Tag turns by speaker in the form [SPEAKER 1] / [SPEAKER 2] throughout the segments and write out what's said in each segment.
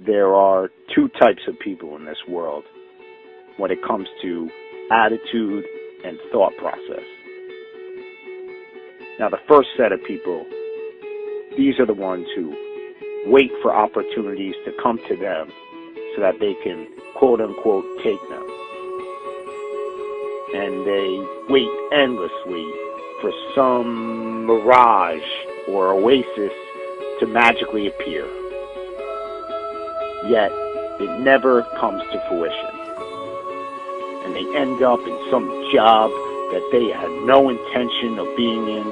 [SPEAKER 1] there are two types of people in this world when it comes to attitude and thought process. Now, the first set of people, these are the ones who wait for opportunities to come to them so that they can, quote unquote, take them. And they wait endlessly for some mirage or oasis to magically appear. Yet, it never comes to fruition. And they end up in some job that they had no intention of being in,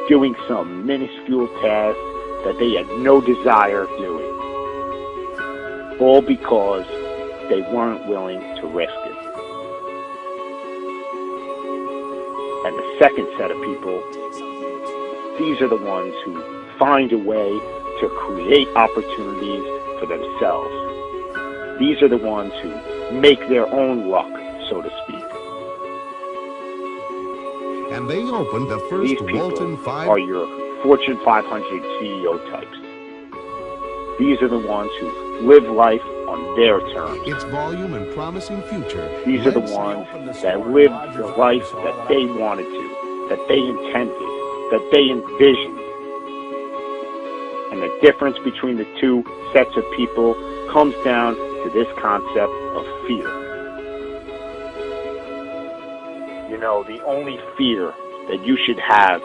[SPEAKER 1] doing some minuscule task that they had no desire of doing. All because they weren't willing to risk it. And the second set of people, these are the ones who find a way to create opportunities for themselves. These are the ones who make their own luck, so to speak.
[SPEAKER 2] And they opened the first
[SPEAKER 1] These people
[SPEAKER 2] Walton 5
[SPEAKER 1] are your Fortune 500 CEO types. These are the ones who live life on their terms.
[SPEAKER 2] its volume and promising future.
[SPEAKER 1] These are the ones that live the life that they wanted to, that they intended, that they envisioned. And the difference between the two sets of people comes down to this concept of fear. You know, the only fear that you should have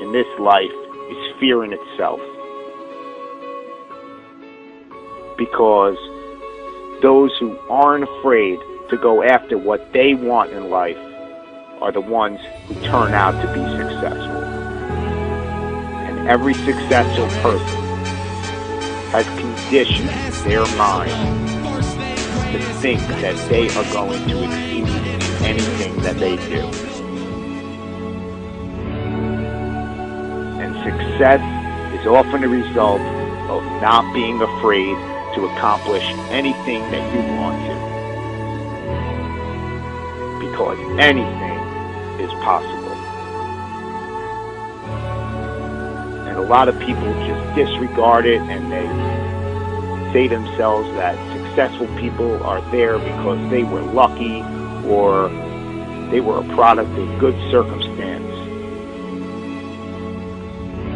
[SPEAKER 1] in this life is fear in itself. Because those who aren't afraid to go after what they want in life are the ones who turn out to be successful. And every successful person has conditioned their mind to think that they are going to exceed in anything that they do. And success is often a result of not being afraid to accomplish anything that you want to. Because anything is possible. And a lot of people just disregard it, and they say to themselves that successful people are there because they were lucky or they were a product of good circumstance.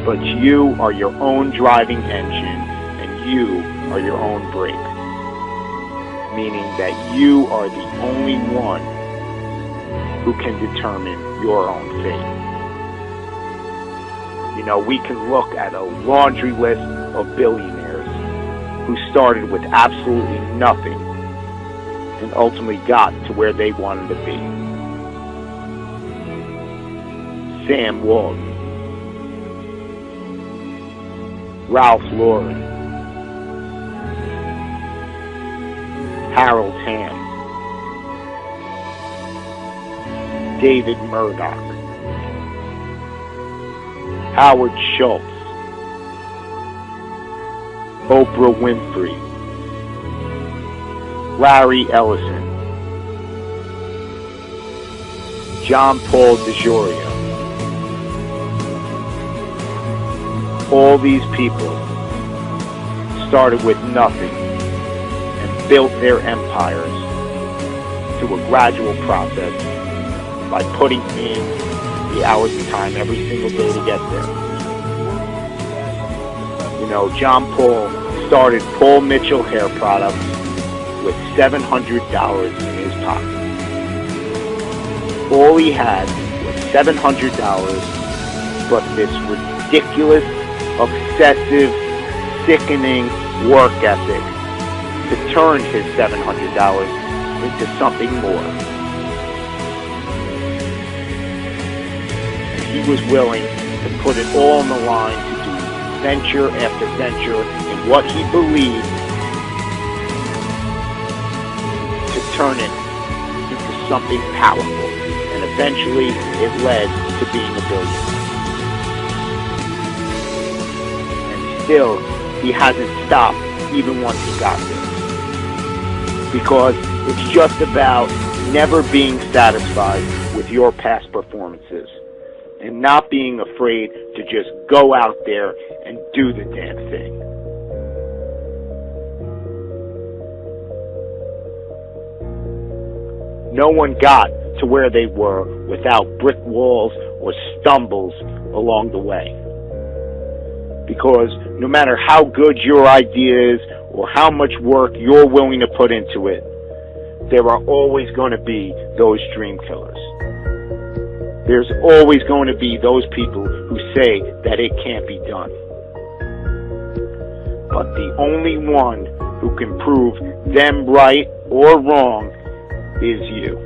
[SPEAKER 1] But you are your own driving engine, and you are your own brake. Meaning that you are the only one who can determine your own fate. You know, we can look at a laundry list of billionaires who started with absolutely nothing and ultimately got to where they wanted to be. Sam Walton, Ralph Lauren, Harold Hamm, David Murdoch, Howard Schultz, Oprah Winfrey, Larry Ellison, John Paul DeJoria. All these people started with nothing and built their empires through a gradual process by putting in the hours of time every single day to get there. You know, John Paul started Paul Mitchell Hair Products with $700 in his pocket. All he had was $700, but this ridiculous, obsessive, sickening work ethic to turn his $700 into something more. And he was willing to put it all on the line to do venture after venture in what he believed, to turn it into something powerful. And eventually it led to being a billionaire. Still, he hasn't stopped even once he got there. Because it's just about never being satisfied with your past performances and not being afraid to just go out there and do the damn thing. No one got to where they were without brick walls or stumbles along the way. Because no matter how good your idea is or how much work you're willing to put into it, there are always going to be those dream killers. There's always going to be those people who say that it can't be done. But the only one who can prove them right or wrong is you.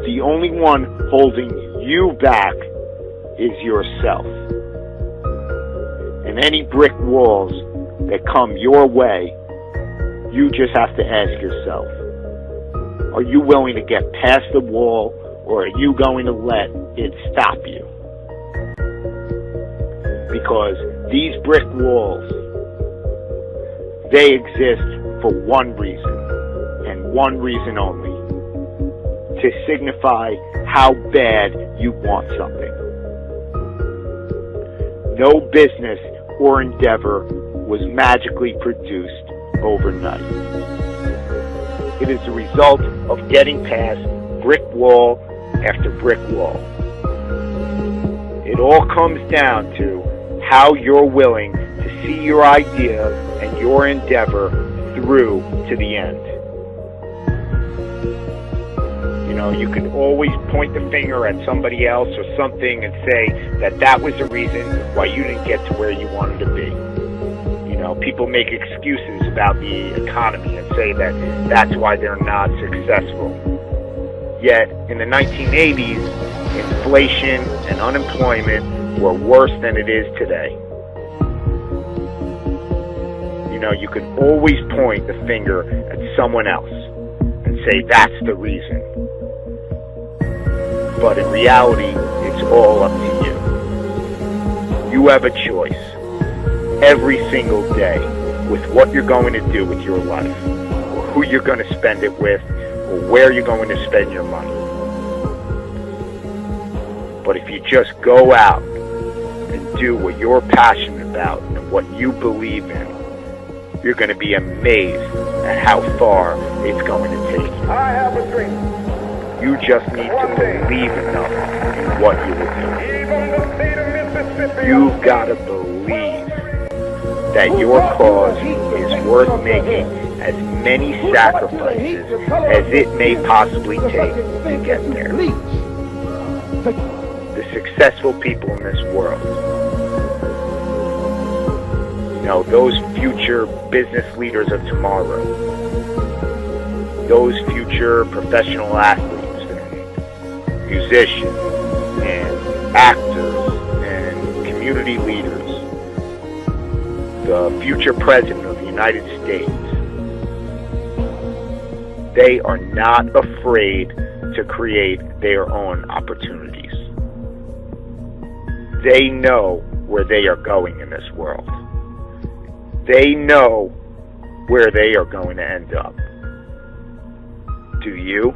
[SPEAKER 1] The only one holding you back is yourself. And any brick walls that come your way, you just have to ask yourself, are you willing to get past the wall, or are you going to let it stop you? Because these brick walls, they exist for one reason, and one reason only: to signify how bad you want something. No business or endeavor was magically produced overnight. It is the result of getting past brick wall after brick wall. It all comes down to how you're willing to see your idea and your endeavor through to the end. You know, you can always point the finger at somebody else or something and say that that was the reason why you didn't get to where you wanted to be. You know, people make excuses about the economy and say that that's why they're not successful. Yet, in the 1980s, inflation and unemployment were worse than it is today. You know, you can always point the finger at someone else and say that's the reason. But in reality, it's all up to you. You have a choice every single day with what you're going to do with your life, or who you're going to spend it with, or where you're going to spend your money. But if you just go out and do what you're passionate about and what you believe in, you're going to be amazed at how far it's going to take you.
[SPEAKER 3] I have a dream.
[SPEAKER 1] You just need to believe enough in what you will do. You've got to believe that your cause is worth making as many sacrifices as it may possibly take to get there. The successful people in this world, you know, those future business leaders of tomorrow, those future professional athletes, musicians and actors and community leaders, the future president of the United States, they are not afraid to create their own opportunities. They know where they are going in this world. They know where they are going to end up. Do you?